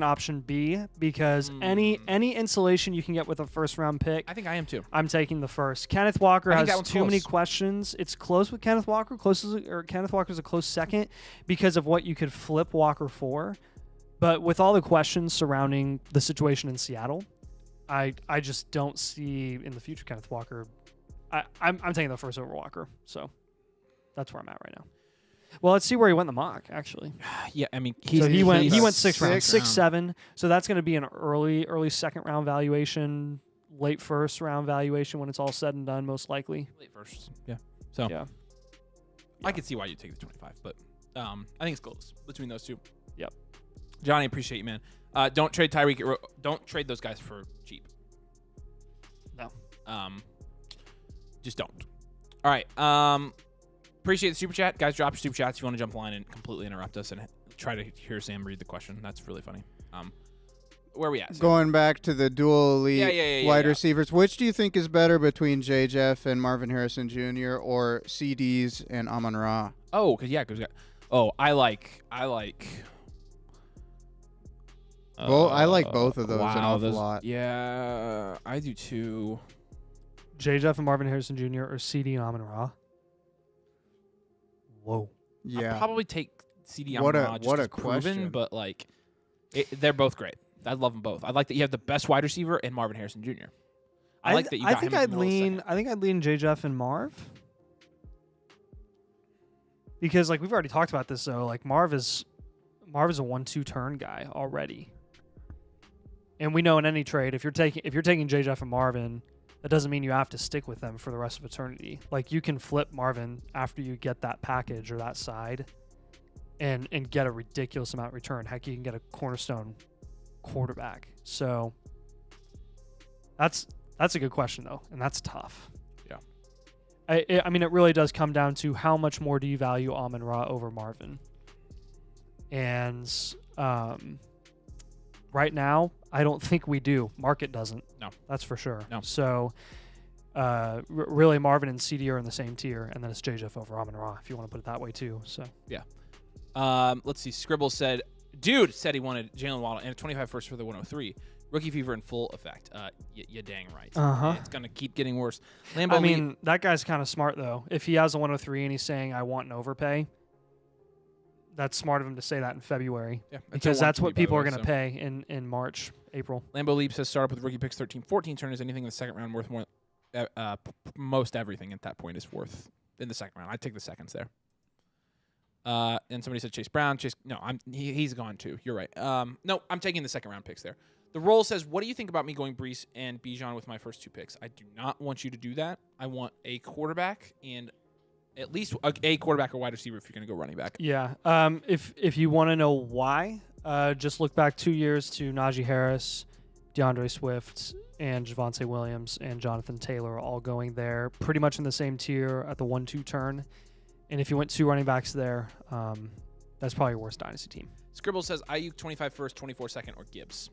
option B because any insulation you can get with a first round pick, I think I am too. I'm taking the first. Kenneth Walker I think that has one's too many close. questions. It's close with Kenneth Walker. Kenneth Walker's a close second because of what you could flip Walker for. But with all the questions surrounding the situation in Seattle, I just don't see in the future Kenneth Walker. I'm taking the first over Walker. So that's where I'm at right now. Well, let's see where he went in the mock, actually. Yeah, I mean, He went 6 rounds, six 6-7. So that's going to be an early second round valuation, late first round valuation when it's all said and done, most likely. late first. Yeah. So Yeah. I could see why you take the 25, but I think it's close between those two. Yep. Johnny, appreciate you, man. Don't trade Tyreek. Don't trade those guys for cheap. No. Just don't. All right. Appreciate the super chat, guys. Drop your super chats if you want to jump line and completely interrupt us and try to hear Sam read the question. That's really funny. Where are we at? Sam? Going back to the dual elite wide receivers, which do you think is better between J. Jeff and Marvin Harrison Jr. or CDs and Amon-Ra? Oh, cause I like. I like both of those an awful lot. Yeah, I do too. J. Jeff and Marvin Harrison Jr. or CD and Amon-Ra. Whoa. Yeah. I'd probably take CD What Amon-Ra a- just what a as proven, question. but like, they're both great. I love them both. I like that you have the best wide receiver and Marvin Harrison Jr. I like that you got think him in I'd the middle of the lean. second. I think I'd lean J. Jeff and Marv. Because like we've already talked about this though, like Marv is a 1-2 turn guy already. And we know in any trade, if you're taking J. Jeff and Marvin, that doesn't mean you have to stick with them for the rest of eternity. Like you can flip Marvin after you get that package or that side and get a ridiculous amount of return. Heck, you can get a cornerstone quarterback. So that's a good question though, and that's tough. Yeah. I mean, it really does come down to how much more do you value Amon-Ra over Marvin? And right now, I don't think we do. Market doesn't. No. That's for sure. No. So really, Marvin and CD are in the same tier, and then it's JJF over Amon-Ra, if you want to put it that way too. So Let's see. Scribble said, dude said he wanted Jalen Waddle and a 25 first for the 103. Rookie fever in full effect. You dang right. Uh-huh. It's going to keep getting worse. Lambo I mean, that guy's kind of smart, though. If he has a 103 and he's saying, I want an overpay, that's smart of him to say that in February. yeah, Because that's what people are going to to pay in March, April. Lambo Leap says start up with rookie picks 13, 14 turn. Is anything in the second round worth more? Most everything at that point is worth in the second round. I'd take the seconds there. And somebody said Chase Brown. He's gone too. You're right. No, I'm taking the second round picks there. The roll says, what do you think about me going Brees and Bijan with my first two picks? I do not want you to do that. I want a quarterback and at least a quarterback or wide receiver if you're going to go running back. Yeah. If you want to know why, just look back 2 years to Najee Harris, DeAndre Swift, and Javonte Williams and Jonathan Taylor all going there pretty much in the same tier at the 1-2 turn. And if you went two running backs there, that's probably your worst dynasty team. Scribble says Ayuk 25 first, 24 second, or Gibbs.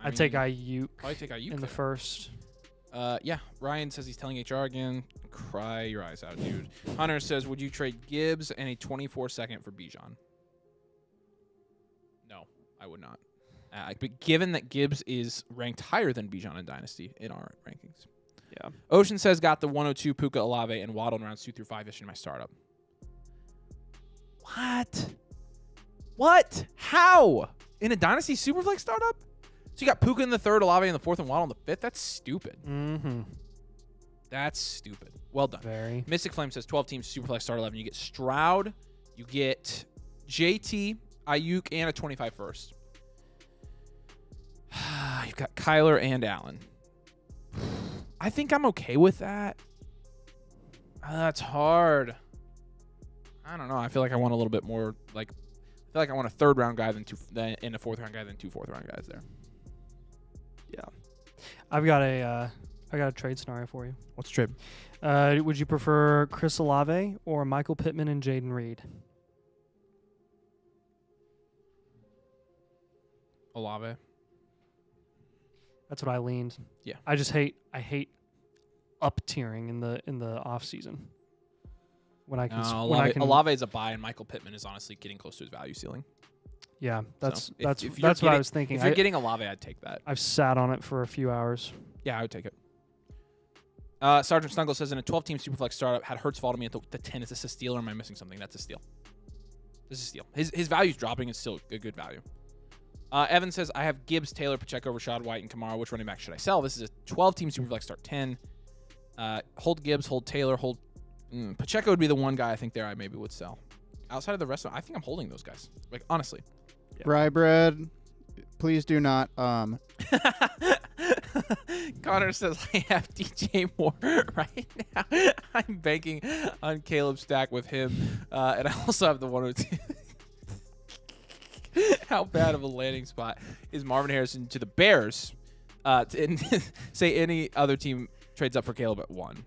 I'd take Ayuk Probably take Ayuk in the there. first. Yeah, Ryan says he's telling HR again. Cry your eyes out, dude. Hunter says, would you trade Gibbs and a 24 second for Bijan? No, I would not. But given that Gibbs is ranked higher than Bijan in Dynasty in our rankings. Yeah. Ocean says got the 102 Puka, Olave, and Waddle in rounds 2 through 5-ish in my startup. What? How? In a Dynasty Superflex startup? So you got Puka in the 3rd, Olave in the 4th, and Waddle in the 5th? That's stupid. Mm-hmm. That's stupid. Well done. Very. Mystic Flame says 12 teams Superflex start 11. You get Stroud, you get JT, Ayuk, and a 25 first. You've got Kyler and Allen. I think I'm okay with that. That's hard. I don't know. I feel like I want a little bit more. I feel like I want a 3rd round guy and a 4th round guy than 2 4th round guys there. Yeah. I've got a trade scenario for you. What's the trade? Would you prefer Chris Olave or Michael Pittman and Jaden Reed? Olave. That's what I leaned. Yeah. I hate up tiering in the off season. When I can Olave is a buy, and Michael Pittman is honestly getting close to his value ceiling. Yeah, that's if what I was thinking. If you're getting Olave, I'd take that. I've sat on it for a few hours. Yeah, I would take it. Sergeant Snuggle says in a 12-team Superflex startup, had Hurts fall to me at the 10. Is this a steal or am I missing something? That's a steal. This is a steal. His value's dropping. It's still a good value. Evan says, I have Gibbs, Taylor, Pacheco, Rashad White, and Kamara. Which running back should I sell? This is a 12-team Superflex start 10. Hold Gibbs, hold Taylor, hold... Pacheco would be the one guy I think there I maybe would sell. Outside of the rest of them, I think I'm holding those guys. Like, honestly. Yeah. Rye bread, please do not. Connor says, I have DJ Moore right now. I'm banking on Caleb's stack with him. And I also have the 102. How bad of a landing spot is Marvin Harrison to the Bears? Say any other team trades up for Caleb at 1.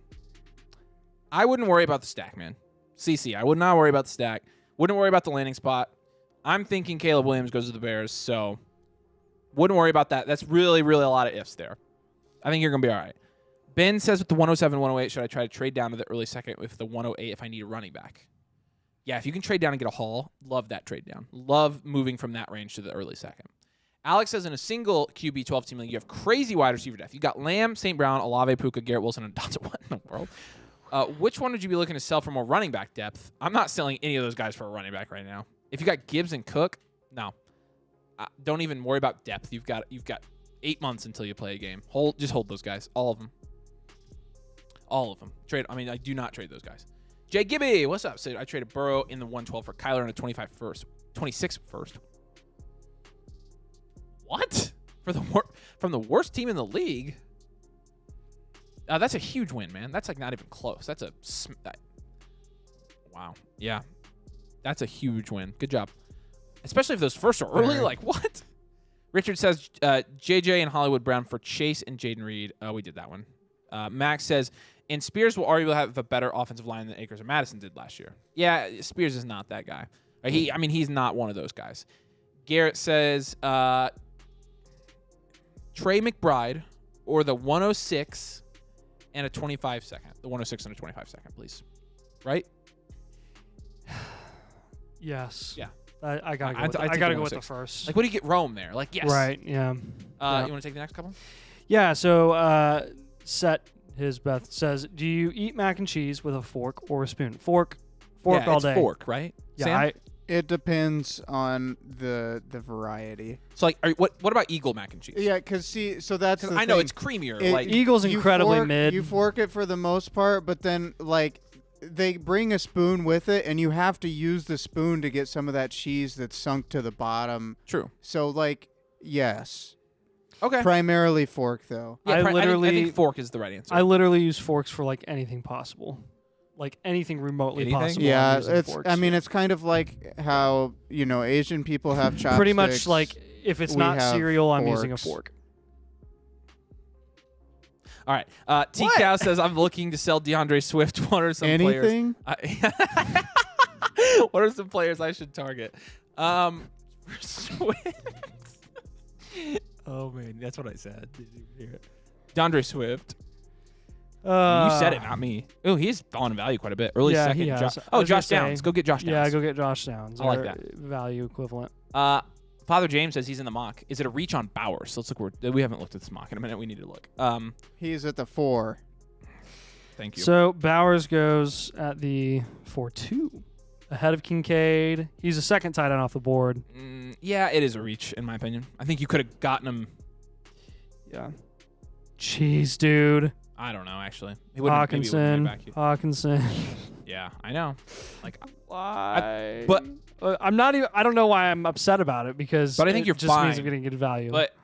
I wouldn't worry about the stack, man. CC, I would not worry about the stack. Wouldn't worry about the landing spot. I'm thinking Caleb Williams goes to the Bears, so wouldn't worry about that. That's really, really a lot of ifs there. I think you're going to be all right. Ben says with the 107, 108, should I try to trade down to the early second with the 108 if I need a running back? Yeah, if you can trade down and get a haul, love that trade down. Love moving from that range to the early second. Alex says in a single QB 12 team league, you have crazy wide receiver depth. You got Lamb, St. Brown, Olave, Puka, Garrett Wilson, and Dotson. What in the world? Which one would you be looking to sell for more running back depth? I'm not selling any of those guys for a running back right now. If you got Gibbs and Cook, no. Don't even worry about depth. You've got 8 months until you play a game. Just hold those guys. All of them. All of them. I do not trade those guys. Jay Gibby, what's up? So I traded Burrow in the 112 for Kyler and a 26 first. What? From the worst team in the league? That's a huge win, man. That's like not even close. That's wow. Yeah. That's a huge win. Good job. Especially if those first are early. Like, what? Richard says JJ and Hollywood Brown for Chase and Jaden Reed. We did that one. Max says, and Spears will arguably have a better offensive line than Akers or Madison did last year. Yeah, Spears is not that guy. He's not one of those guys. Garrett says Trey McBride or the 106 and a 25 second. The 106 and a 25 second, please. Right? Yes. Yeah. I gotta go with the first. Like, what do you get Rome there? Like, yes. Right. Yeah. You want to take the next couple? Yeah. So, Beth says, do you eat mac and cheese with a fork or a spoon? Fork yeah, all it's day. Fork, right? Yeah. Sam? It depends on the variety. So, like, what about Eagle mac and cheese? Yeah, because so that's the I know thing. it's creamier. Eagle's incredibly mid. You fork it for the most part, but then like they bring a spoon with it, and you have to use the spoon to get some of that cheese that's sunk to the bottom. True. So like, yes. Okay. Primarily fork though. Yeah, I think fork is the right answer. I literally use forks for like anything possible. Like anything remotely possible. Yeah, it's kind of like how, Asian people have chopsticks. Pretty much like if it's not cereal, I'm using a fork. All right. T-Cow says, I'm looking to sell DeAndre Swift. What are some Anything? players? What are some players I should target? Swift. Oh, man. That's what I said. Did you hear it? DeAndre Swift. You said it, not me. Oh, he's fallen in value quite a bit. Early second. He has. Josh Downs. Go get Josh Downs. Yeah, go get Josh Downs. I like that. Value equivalent. Father James says he's in the mock. Is it a reach on Bowers? So let's look. We haven't looked at this mock in a minute. We need to look. He's at the 4. Thank you. So Bowers goes at the 4-2. Ahead of Kincaid. He's a second tight end off the board. Yeah, it is a reach, in my opinion. I think you could have gotten him. Yeah. Jeez, dude. I don't know, actually. He wouldn't, maybe he wouldn't get back. Hawkinson. Yeah, I know. Like, Why? but I'm not even. I don't know why I'm upset about it because. But I think it you're just fine. means I'm getting good value. But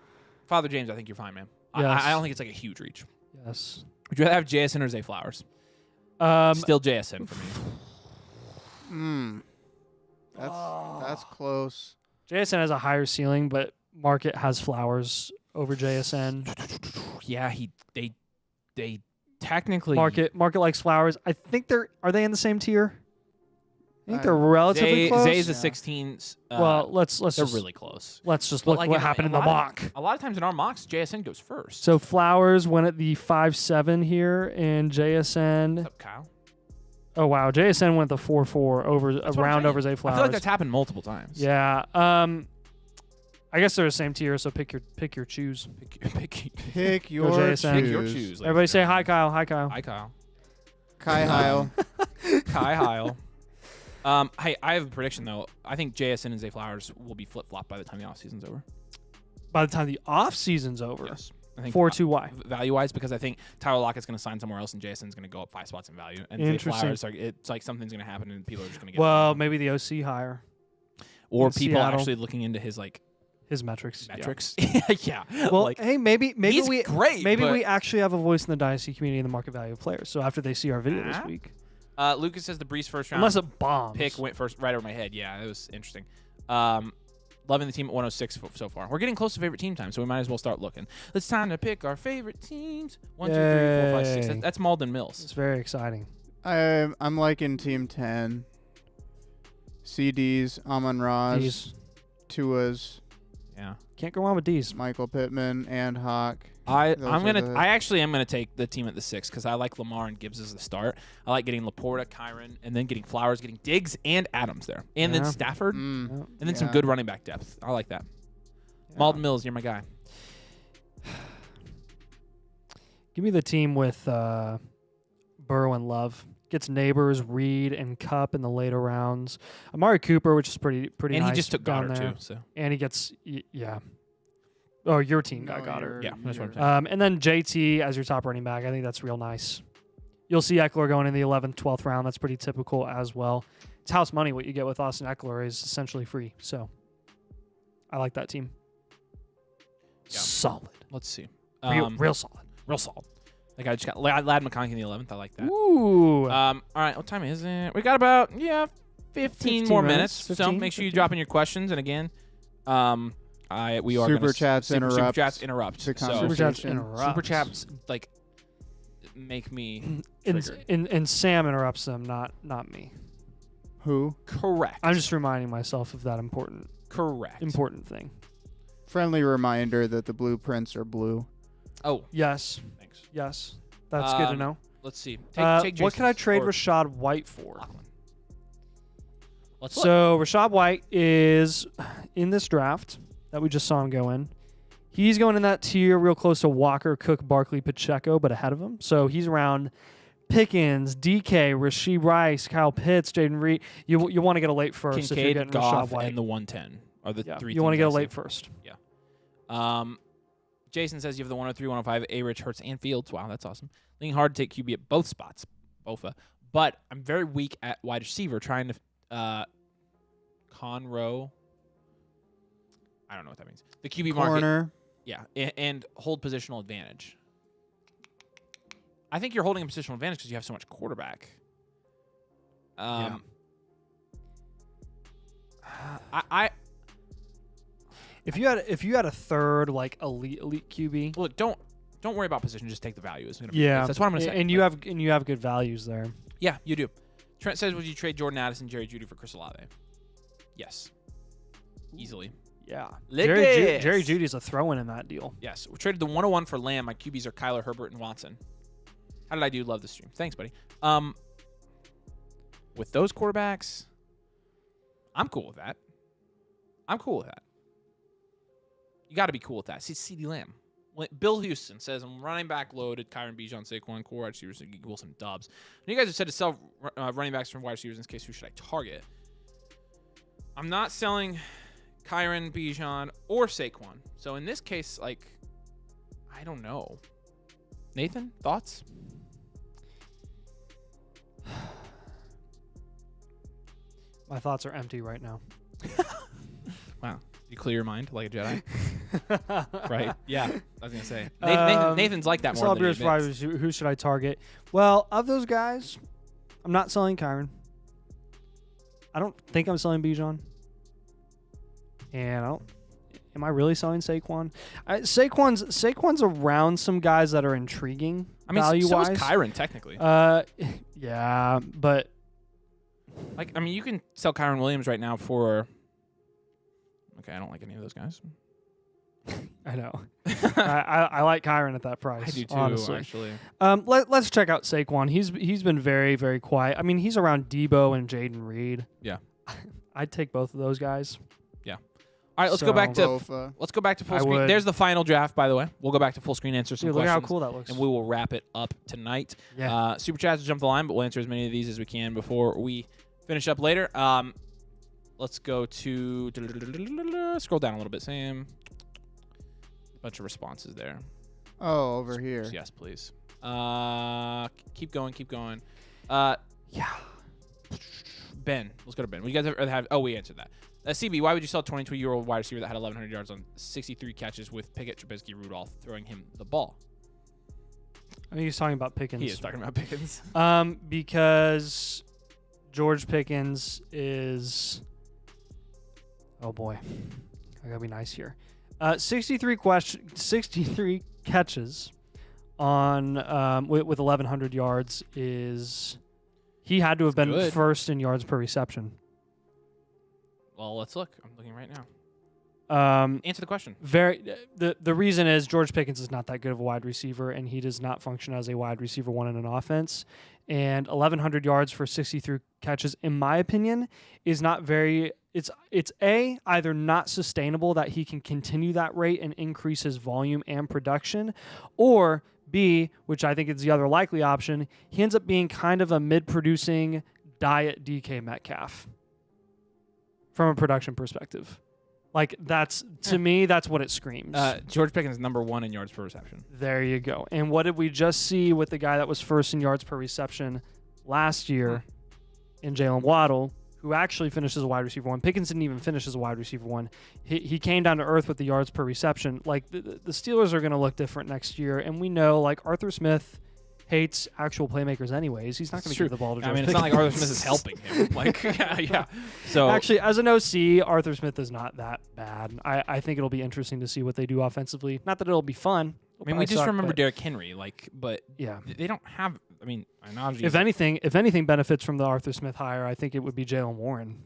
Father James, I think you're fine, man. Yes. I don't think it's like a huge reach. Yes. Would you rather have JSN or Zay Flowers? Still JSN for me. That's close. JSN has a higher ceiling, but Market has Flowers over JSN. Yeah, they technically Market likes Flowers. I think are they in the same tier? I think they're relatively close. Zay's a 16s. Well, let's they're just really close. let's just But look like what happened in the mock. A lot of times in our mocks, JSN goes first. So Flowers went at the 5-7 here, and JSN. What's up, Kyle? Oh wow, JSN went the 4-4 over a round over Zay Flowers. I feel like that's happened multiple times. Yeah. I guess they're the same tier, so pick your choose. Pick your JSN. Pick your choose. Everybody say hi, Kyle. Hi, Kyle. Hi, Kyle. Kai Heil. Kai Heil. Hey, I have a prediction though. I think JSN and Zay Flowers will be flip flop by the time the off season's over. By the time the off season's over. Yes. I think 4-2 value wise, because I think Tyler Lockett's going to sign somewhere else and Jason's going to go up 5 spots in value. And Zay Flowers, it's like something's going to happen and people are just going to get. Well, maybe the OC higher. Or in people Seattle. actually looking into his his metrics. Yeah. Well, like, hey, maybe he's we great. maybe but we actually have a voice in the Dynasty community in the market value of players. So after they see our video this week, Lucas says the Breeze first round unless it bombs, pick went first right over my head. Yeah, it was interesting. Loving the team at 106 so far. We're getting close to favorite team time, so we might as well start looking. It's time to pick our favorite teams. 1, 2, 3, 4, 5, 6. Yay. That's Malden Mills. it's very exciting. I'm liking Team 10. CDs, Amon-Ra's, D's. Tua's, Yeah. Can't go wrong with D's. Michael Pittman, and Hawk. I actually am gonna take the team at the 6 because I like Lamar and Gibbs as the start. I like getting Laporta, Kyron, and then getting Flowers, getting Diggs and Adams there, and then Yeah. Stafford, Mm. Yeah. and then some good running back depth. I like that. Yeah. Malden Mills, you're my guy. Give me the team with Burrow and Love. Gets Neighbors, Reed, and Cup in the later rounds. Amari Cooper, which is pretty And nice he just took down Goddard there. too. So And he gets yeah. Oh, your team got No, Goddard. yeah, that's what I'm saying. And then JT as your top running back. I think that's real nice. You'll see Eckler going in the 11th, 12th round. That's pretty typical as well. It's house money. What you get with Austin Eckler is essentially free. So I like that team. Yeah. Solid. Let's see. Real solid. Real solid. Like I just got Lad McConkey in the 11th. I like that. Ooh. All right, what time is it? We got about 15 more minutes. So 15, make sure you 15. drop in your questions. And again, we are Super gonna chats super interrupt chats interrupt. the So Super chats conversation. interrupt. super chats like make me triggered. And Sam interrupts them, not me. Who? Correct. I'm just reminding myself of that important thing. Friendly reminder that the blueprints are blue. Oh, Yes. thanks. Yes. That's good to know. Let's see. What Take could I Jason's trade or Rashad White for? Lachlan. Let's look. So Rashad White is in this draft that we just saw him go in. He's going in that tier real close to Walker, Cook, Barkley, Pacheco, but ahead of him. So he's around Pickens, DK, Rasheed Rice, Kyle Pitts, Jaden Reed. You want to get a late first if you're Kincaid, getting Goff, Rashad White. and the 110 are the three. You want to things get a I see. late first. Jason says you have the 103, 105, A-Rich, Hurts, and Fields. Wow, that's awesome. Leaning hard to take QB at both spots, Bofa. But I'm very weak at wide receiver, trying to Conroe. I don't know what that means. The QB market. Corner. Yeah, and hold positional advantage. I think you're holding a positional advantage because you have so much quarterback. Yeah. If you had a third like elite QB, Look, don't worry about position. Just take the value. It's gonna be yeah, that's what I'm gonna say. And you have good values there. Yeah, you do. Trent says, would you trade Jordan Addison, Jerry Jeudy for Chris Olave? Yes, easily. Yeah, Lick Jerry this. Judy's a throw-in in that deal. Yes, we traded the 101 for Lamb. My QBs are Kyler, Herbert, and Watson. How did I do? Love the stream. Thanks, buddy. With those quarterbacks, I'm cool with that. You got to be cool with that. See, CeeDee Lamb. Bill Houston says, I'm running back loaded. Kyron Bijan, Saquon, core wide receivers, Wilson, Dobbs. And you guys have said to sell running backs from wide receivers in this case. Who should I target? I'm not selling Kyron, Bijan, or Saquon. So in this case, like, I don't know. Nathan, thoughts? My thoughts are empty right now. Wow. You clear your mind like a Jedi? Right? Yeah. I was going to say. Nathan's like that more than he admits. Who should I target? Well, of those guys, I'm not selling Kyron. I don't think I'm selling Bijan. And I don't. Am I really selling Saquon? Saquon's around some guys that are intriguing. I mean, value-wise. so is Kyron technically. Yeah, but like, I mean, you can sell Kyron Williams right now for. Okay, I don't like any of those guys. I know. I like Kyron at that price. I do too, honestly. actually. Let's check out Saquon. He's been very, very quiet. I mean, he's around Debo and Jaden Reed. Yeah. I'd take both of those guys. Yeah. All right, let's go back to full screen. would. There's the final draft, by the way. We'll go back to full screen, answer some Dude, look questions. how cool that looks. And we will wrap it up tonight. Yeah. Super chats will jump the line, but we'll answer as many of these as we can before we finish up later. Let's go to scroll down a little bit, Sam. Bunch of responses there. Oh, over here. Yes, please. Keep going. Yeah. Ben, let's go to Ben. What do you guys ever have? Oh, we answered that. CB, why would you sell a 22-year-old wide receiver that had 1,100 yards on 63 catches with Pickett, Trubisky, Rudolph throwing him the ball? I think he's talking about Pickens. He is talking about Pickens. Because George Pickens is. Oh boy, I gotta be nice here. 63 catches on with 1,100 yards is. He had to have been good. First in yards per reception. Well, let's look. I'm looking right now. Answer the question. The reason is George Pickens is not that good of a wide receiver, and he does not function as a wide receiver one in an offense. And 1,100 yards for 63 catches, in my opinion, is not very. It's either not sustainable that he can continue that rate and increase his volume and production, or B, which I think is the other likely option, he ends up being kind of a mid-producing diet DK Metcalf from a production perspective. Like, to me, that's what it screams. George Pickens is number 1 in yards per reception. There you go. And what did we just see with the guy that was first in yards per reception last year in Jalen Waddle, who actually finished as a wide receiver one? Pickens didn't even finish as a wide receiver one. He came down to earth with the yards per reception. Like, the Steelers are going to look different next year, and we know, like, Arthur Smith hates actual playmakers anyways. He's not going to give the ball to George Pickens. It's not like Arthur Smith is helping him. Like, yeah. So actually, as an OC, Arthur Smith is not that bad. I think it'll be interesting to see what they do offensively. Not that it'll be fun. I mean, we just remember Derrick Henry, but yeah, they don't have. I mean, Najee. If anything benefits from the Arthur Smith hire, I think it would be Jalen Warren.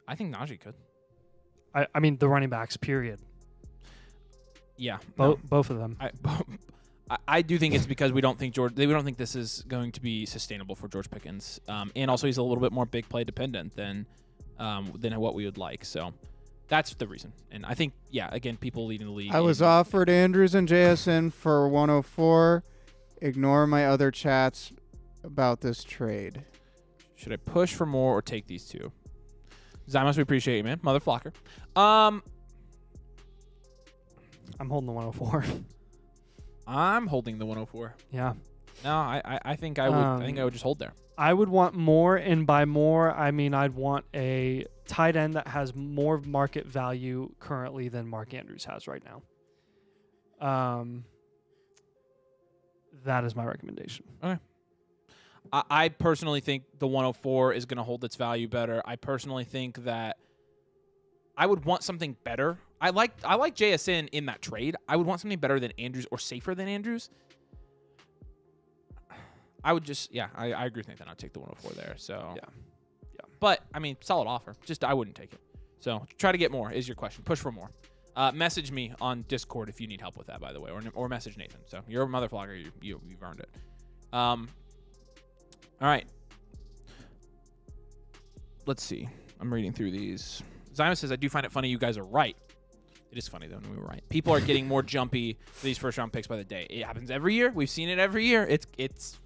I think Najee could. I mean, the running backs, period. Yeah, both of them. I do think it's because we don't think this is going to be sustainable for George Pickens, and also he's a little bit more big play dependent than what we would like. So that's the reason. And I think, yeah, again, people leading the league. I was offered Andrews and JSN for 104. Ignore my other chats about this trade. Should I push for more or take these two? Zymus, we appreciate you, man. Mother flocker. I'm holding the 104. I'm holding the 104. Yeah. No, I think I would. I think I would just hold there. I would want more, and by more, I mean I'd want a tight end that has more market value currently than Mark Andrews has right now. That is my recommendation. Okay. I personally think the 104 is going to hold its value better. I personally think that I would want something better. I like JSN in that trade. I would want something better than Andrews or safer than Andrews. I would just, I agree with Nathan. I'd take the 104 there. So yeah. But I mean, solid offer. Just I wouldn't take it. So try to get more is your question. Push for more. Message me on Discord if you need help with that, by the way, or message Nathan. So you're a mother flogger. You've earned it. All right. Let's see. I'm reading through these. Zymus says, I do find it funny you guys are right. It is funny though, and we were right. People are getting more jumpy for these first round picks by the day. It happens every year. We've seen it every year. It's.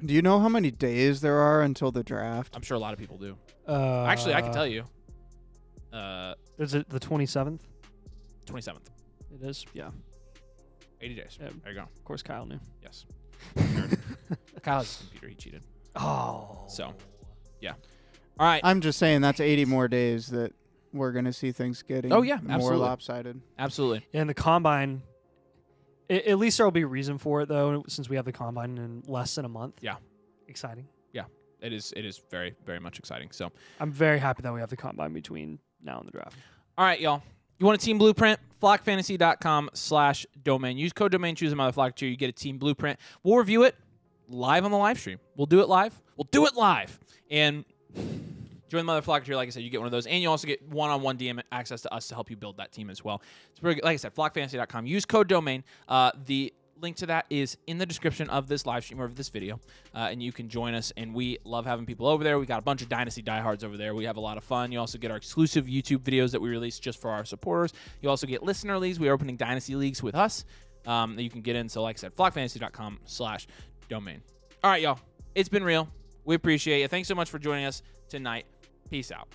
Do you know how many days there are until the draft? I'm sure a lot of people do. Actually, I can tell you. Is it the 27th? 27th. It is. Yeah. 80 days. Yeah. There you go. Of course, Kyle knew. Yes. Kyle has his computer. He cheated. Oh. So, yeah. All right. I'm just saying that's 80 more days that we're going to see things getting Oh, yeah, more absolutely. lopsided. Absolutely. And the combine, at least there will be a reason for it, though, since we have the combine in less than a month. Yeah. Exciting. Yeah. It is very, very much exciting. So, I'm very happy that we have the combine between now and the draft. all right, y'all. You want a team blueprint? flockfantasy.com/domain. Use code domain, choose a mother flock tier. You get a team blueprint. We'll review it live on the live stream. We'll do it live. And join the mother flock tier. Like I said, you get one of those. And you also get one-on-one DM access to us to help you build that team as well. It's very good. Like I said, flockfantasy.com. Use code domain. The link to that is in the description of this live stream or of this video, and you can join us. And we love having people over there. We got a bunch of Dynasty diehards over there. We have a lot of fun. You also get our exclusive YouTube videos that we release just for our supporters. You also get listener leagues. We are opening Dynasty leagues with us that you can get in. So like I said, flockfantasy.com/domain. All right, y'all. It's been real. We appreciate you. Thanks so much for joining us tonight. Peace out.